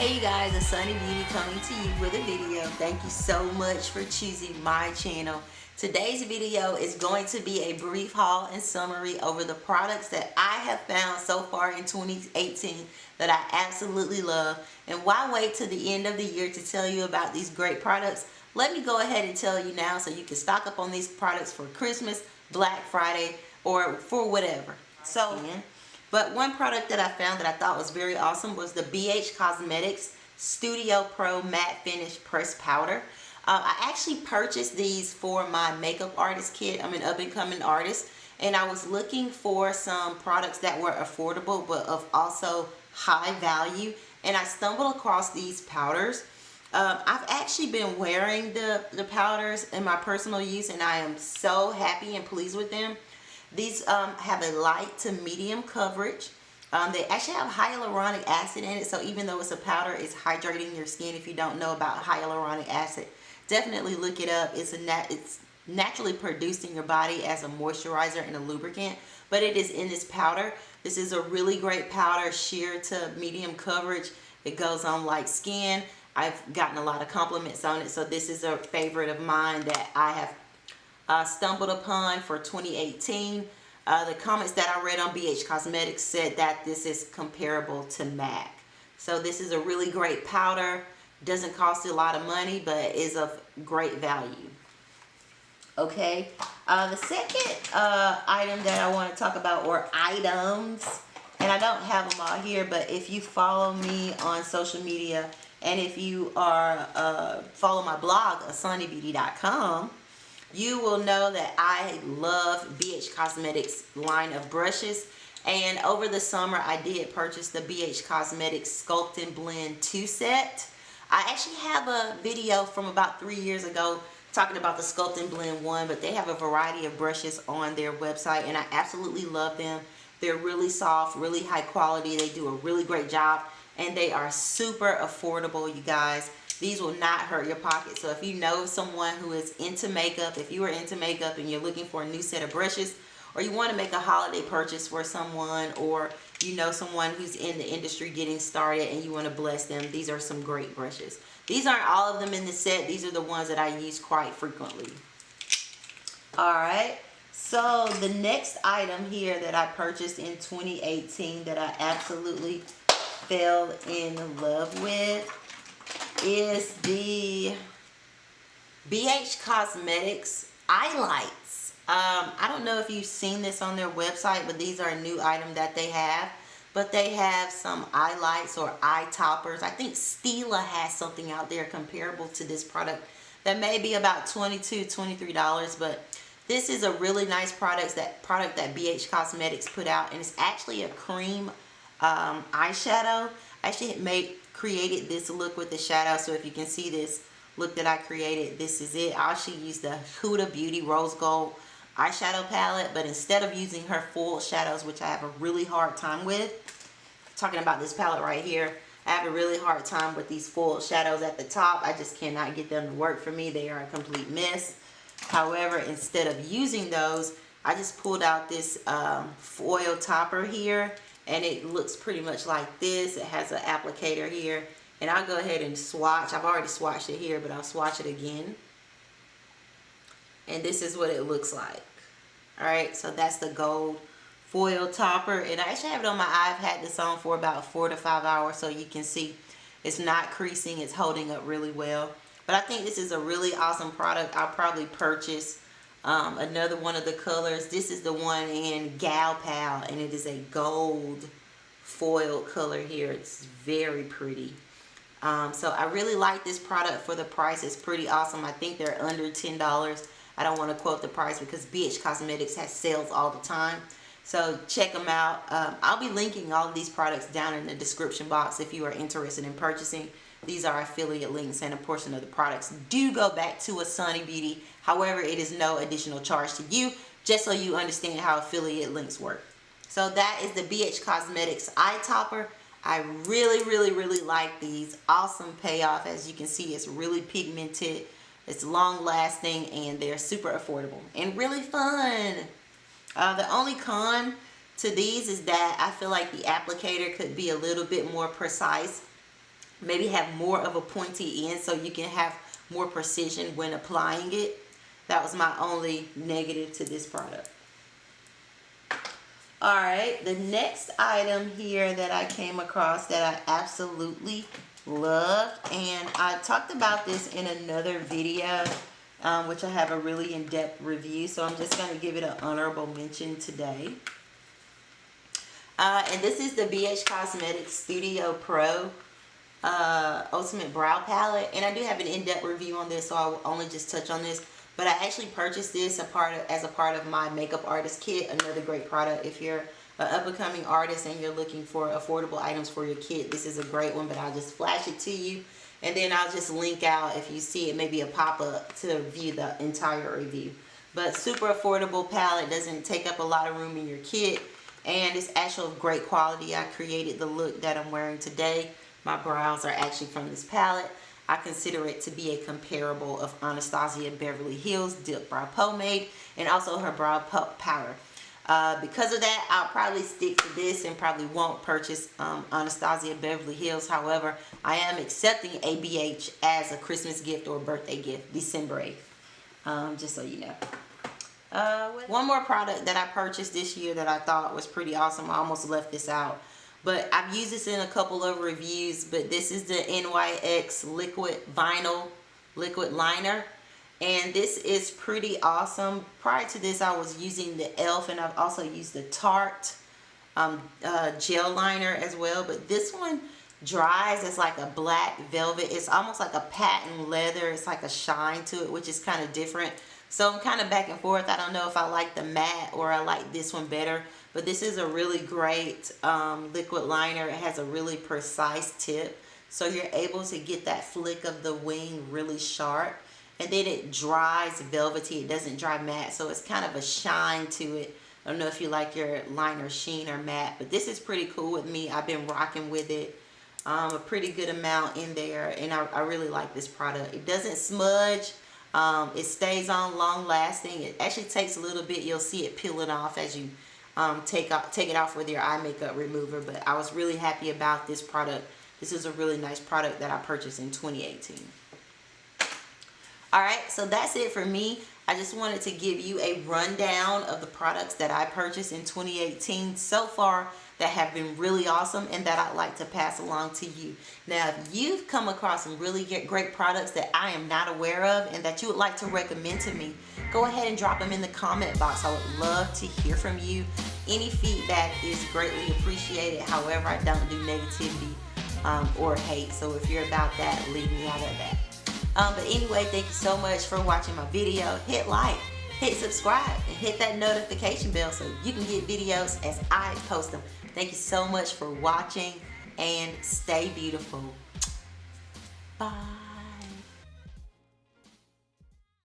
Hey you guys, Asani Beauty coming to you with a video. Thank you so much for choosing my channel. Today's video is going to be a brief haul and summary over the products that I have found so far in 2018 that I absolutely love. And why wait till the end of the year to tell you about these great products? Let me go ahead and tell you now so you can stock up on these products for Christmas, Black Friday, or for whatever. But one product that I found that I thought was very awesome was the BH Cosmetics Studio Pro Matte Finish Pressed Powder. I actually purchased these for my makeup artist kit. I'm an up-and-coming artist, and I was looking for some products that were affordable but of also high value, and I stumbled across these powders. I've actually been wearing the powders in my personal use, and I am so happy and pleased with them. These have a light to medium coverage. They actually have hyaluronic acid in it, so even though it's a powder, it's hydrating your skin. If you don't know about hyaluronic acid, definitely look it up. It's naturally produced in your body as a moisturizer and a lubricant, but it is in this powder. This is a really great powder, sheer to medium coverage. It goes on like skin. I've gotten a lot of compliments on it, so this is a favorite of mine that I have stumbled upon for 2018. The comments that I read on BH Cosmetics said that this is comparable to MAC. So this is a really great powder. Doesn't cost a lot of money, but is of great value. Okay, the second item that I want to talk about, or items, and I don't have them all here, but if you follow me on social media and if you are follow my blog, asanibeauty.com, you will know that I love BH Cosmetics line of brushes. And over the summer, I did purchase the BH Cosmetics Sculpt and Blend 2 set. I actually have a video from about 3 years ago talking about the Sculpt and Blend 1, but they have a variety of brushes on their website, and I absolutely love them. They're really soft, really high quality. They do a really great job, and they are super affordable, you guys. These will not hurt your pocket. So if you know someone who is into makeup, if you are into makeup and you're looking for a new set of brushes, or you want to make a holiday purchase for someone, or you know someone who's in the industry getting started and you want to bless them, these are some great brushes. These aren't all of them in the set. These are the ones that I use quite frequently. Alright, so the next item here that I purchased in 2018 that I absolutely fell in love with is the BH Cosmetics EyeLights. I don't know if you've seen this on their website, but these are a new item that they have. But they have some eye lights or eye toppers. I think Stila has something out there comparable to this product that may be about $22, $23, but this is a really nice product that BH Cosmetics put out, and it's actually a cream eyeshadow. I actually created this look with the shadow, so if you can see this look that I created, this is it. I actually used the Huda Beauty Rose Gold eyeshadow palette, but instead of using her full shadows, which I have a really hard time with, talking about this palette right here, I have a really hard time with these full shadows at the top. I just cannot get them to work for me. They are a complete mess. However, instead of using those, I just pulled out this foil topper here, and it looks pretty much like this. It has an applicator here, and I'll go ahead and swatch. I've already swatched it here, but I'll swatch it again. And this is what it looks like. Alright, so that's the gold foil topper, and I actually have it on my eye. I've had this on for about 4 to 5 hours, so you can see it's not creasing. It's holding up really well. But I think this is a really awesome product. I'll probably purchase another one of the colors. This is the one in Gal Pal, and it is a gold foil color here. It's very pretty. So I really like this product for the price. It's pretty awesome. I think they're under $10. I don't want to quote the price because BH Cosmetics has sales all the time. So check them out. I'll be linking all of these products down in the description box if you are interested in purchasing. These are affiliate links, and a portion of the products do go back to Asani Beauty. However, it is no additional charge to you, just so you understand how affiliate links work. So that is the BH Cosmetics Eye Topper. I really like these. Awesome payoff. As you can see, it's really pigmented. It's long lasting, and they're super affordable and really fun. The only con to these is that I feel like the applicator could be a little bit more precise. maybe have more of a pointy end so you can have more precision when applying it. That was my only negative to this product. Alright, the next item here that I came across that I absolutely loved, and I talked about this in another video, which I have a really in-depth review, so I'm just going to give it an honorable mention today. And this is the BH Cosmetics Studio Pro Ultimate Brow Palette, and I do have an in-depth review on this, so I'll only just touch on this. But I actually purchased this as a part of my makeup artist kit. Another great product if you're an up-and-coming artist and you're looking for affordable items for your kit. This is a great one, but I'll just flash it to you, and then I'll just link out, if you see it, maybe a pop-up to view the entire review. But super affordable palette, doesn't take up a lot of room in your kit, and it's actually of great quality. I created the look that I'm wearing today. My brows are actually from this palette. I consider it to be a comparable of Anastasia Beverly Hills Dip Brow Pomade and also her brow powder. Because of that, I'll probably stick to this and probably won't purchase Anastasia Beverly Hills. However, I am accepting ABH as a Christmas gift or birthday gift December 8th, just so you know. One more product that I purchased this year that I thought was pretty awesome. I almost left this out, but I've used this in a couple of reviews. But this is the NYX Liquid Vinyl Liquid Liner, and this is pretty awesome. Prior to this, I was using the e.l.f. and I've also used the Tarte gel liner as well. But this one dries as like a black velvet. It's almost like a patent leather. It's like a shine to it, which is kind of different. So I'm kind of back and forth. I don't know if I like the matte or I like this one better. But this is a really great liquid liner. It has a really precise tip, so you're able to get that flick of the wing really sharp. And then it dries velvety. It doesn't dry matte, so it's kind of a shine to it. I don't know if you like your liner sheen or matte, but this is pretty cool with me. I've been rocking with it a pretty good amount in there, and I really like this product. It doesn't smudge. It stays on long lasting. It actually takes a little bit. You'll see it peeling off as you take it off with your eye makeup remover. But I was really happy about this product. This is a really nice product that I purchased in 2018. Alright, so that's it for me. I just wanted to give you a rundown of the products that I purchased in 2018 so far that have been really awesome and that I'd like to pass along to you. Now, if you've come across some really great products that I am not aware of and that you would like to recommend to me, go ahead and drop them in the comment box. I would love to hear from you. Any feedback is greatly appreciated. However, I don't do negativity or hate. So if you're about that, leave me out of that. But anyway, thank you so much for watching my video. Hit like, hit subscribe, and hit that notification bell so you can get videos as I post them. Thank you so much for watching, and stay beautiful. Bye.